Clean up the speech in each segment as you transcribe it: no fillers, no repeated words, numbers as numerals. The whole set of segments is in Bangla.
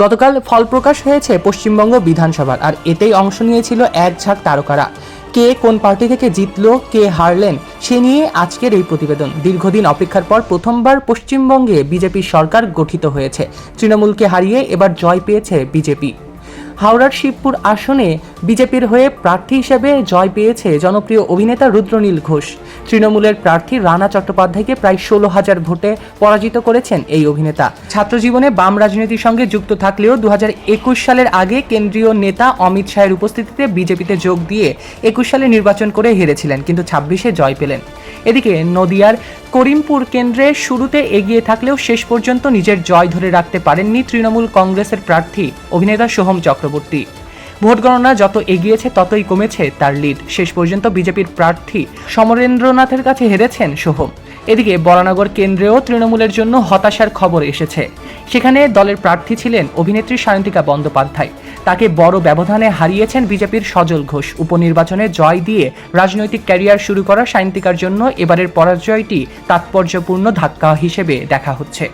গতকাল ফল প্রকাশ হয়েছে পশ্চিমবঙ্গ বিধানসভার, আর এতেই অংশ নিয়েছিল এক ঝাঁক তারকারা। কে কোন পার্টি থেকে জিতলো, কে হারলেন, সে নিয়ে আজকের এই প্রতিবেদন। দীর্ঘদিন অপেক্ষার পর প্রথমবার পশ্চিমবঙ্গে বিজেপি সরকার গঠিত হয়েছে। তৃণমূলকে হারিয়ে এবার জয় পেয়েছে বিজেপি। হাওড়ার শিবপুর আসনে বিজেপির হয়ে প্রার্থী হিসেবে জয় পেয়েছে জনপ্রিয় অভিনেতা রুদ্রনীল ঘোষ। তৃণমূলের প্রার্থী রানা চট্টোপাধ্যায়কে প্রায় 16,000 ভোটে পরাজিত করেছেন এই অভিনেতা। ছাত্রজীবনে বাম রাজনীতির সঙ্গে যুক্ত থাকলেও 2021 সালের আগে কেন্দ্রীয় নেতা অমিত শাহের উপস্থিতিতে বিজেপিতে যোগ দিয়ে 21 সালে নির্বাচন করে হেরেছিলেন, কিন্তু 26-এ জয় পেলেন। এদিকে নদিয়ার করিমপুর কেন্দ্রে শুরুতে এগিয়ে থাকলেও শেষ পর্যন্ত নিজের জয় ধরে রাখতে পারেননি তৃণমূল কংগ্রেসের প্রার্থী অভিনেতা সোহম চক্রবর্তী। ভোট গণনা যত এগিয়েছে ততই কমেছে তার লিড। শেষ পর্যন্ত বিজেপির প্রার্থী সমরেন্দ্রনাথের কাছে হেরেছেন সোহম। এদিকে বরানগর কেন্দ্রেও তৃণমূলের জন্য হতাশার খবর এসেছে। সেখানে দলের প্রার্থী ছিলেন অভিনেত্রী সায়ন্তিকা বন্দ্যোপাধ্যায়। তাকে বড় ব্যবধানে হারিয়েছেন বিজেপির সজল ঘোষ। উপনির্বাচনে জয় দিয়ে রাজনৈতিক ক্যারিয়ার শুরু করা সায়ন্তিকার জন্য এবারের পরাজয়টি তাৎপর্যপূর্ণ ধাক্কা হিসেবে দেখা হচ্ছে।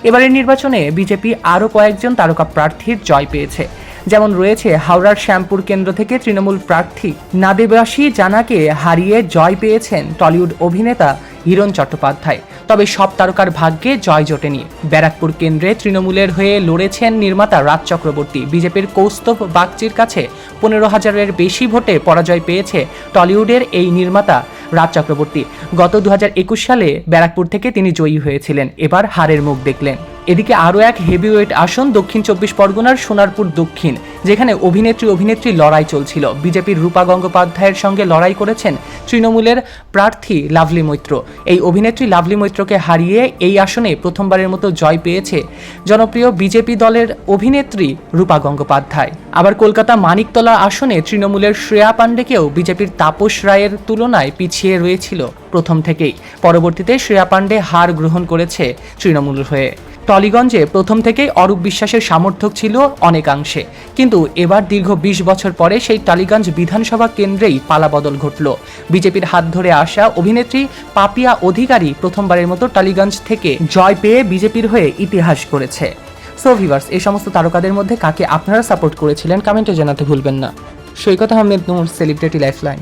এবারের নির্বাচনে বিজেপি আরও কয়েকজন তারকা প্রার্থীর জয় পেয়েছে। যেমন রয়েছে হাওড়ার শ্যামপুর কেন্দ্র থেকে তৃণমূল প্রার্থী নাদেবাসী জানাকে হারিয়ে জয় পেয়েছেন টলিউড অভিনেতা হিরণ চট্টোপাধ্যায়। তবে সব তারকার ভাগ্যে জয় জোটেনি। ব্যারাকপুর কেন্দ্রে তৃণমূলের হয়ে লড়েছেন নির্মাতা রাজ চক্রবর্তী। বিজেপির কৌস্তভ বাগচির কাছে 15,000-এর বেশি ভোটে পরাজয় পেয়েছে টলিউডের এই নির্মাতা রাজ চক্রবর্তী। গত 2021 সালে ব্যারাকপুর থেকে তিনি জয়ী হয়েছিলেন, এবার হারের মুখ দেখলেন। এদিকে আরও এক হেভিওয়েট আসন দক্ষিণ 24 পরগনার সোনারপুর দক্ষিণ, যেখানে অভিনেত্রী লড়াই চলছিল। বিজেপির রূপা গঙ্গোপাধ্যায়ের সঙ্গে লড়াই করেছেন তৃণমূলের প্রার্থী লাভলি মৈত্র। এই অভিনেত্রী লাভলি মৈত্রকে হারিয়ে এই আসনে প্রথমবারের মতো জয় পেয়েছে জনপ্রিয় বিজেপি দলের অভিনেত্রী রূপা গঙ্গোপাধ্যায়। আবার কলকাতা মানিকতলা আসনে তৃণমূলের শ্রেয়া পাণ্ডেকেও বিজেপির তাপস রায়ের তুলনায় পিছিয়ে রয়েছিল প্রথম থেকেই। পরবর্তীতে শ্রেয়া পাণ্ডে হার গ্রহণ করেছে তৃণমূল হয়ে। টলিগঞ্জে প্রথম থেকেই অরূপ বিশ্বাসের সামর্থ্য ছিল অনেকাংশে, কিন্তু এবার দীর্ঘ 20 বছর পরে সেই টালিগঞ্জ বিধানসভা কেন্দ্রেই পালাবদল ঘটল। বিজেপির হাত ধরে আসা অভিনেত্রী পাপিয়া অধিকারী প্রথমবারের মতো টালিগঞ্জ থেকে জয় পেয়ে বিজেপির হয়ে ইতিহাস করেছে। সো ভিউয়ার্স, এই সমস্ত তারকাদের মধ্যে কাকে আপনারা সাপোর্ট করেছিলেন কমেন্টে জানাতে ভুলবেন না। সৈকত আহমেদ নূর, সেলিব্রিটি লাইফলাইন।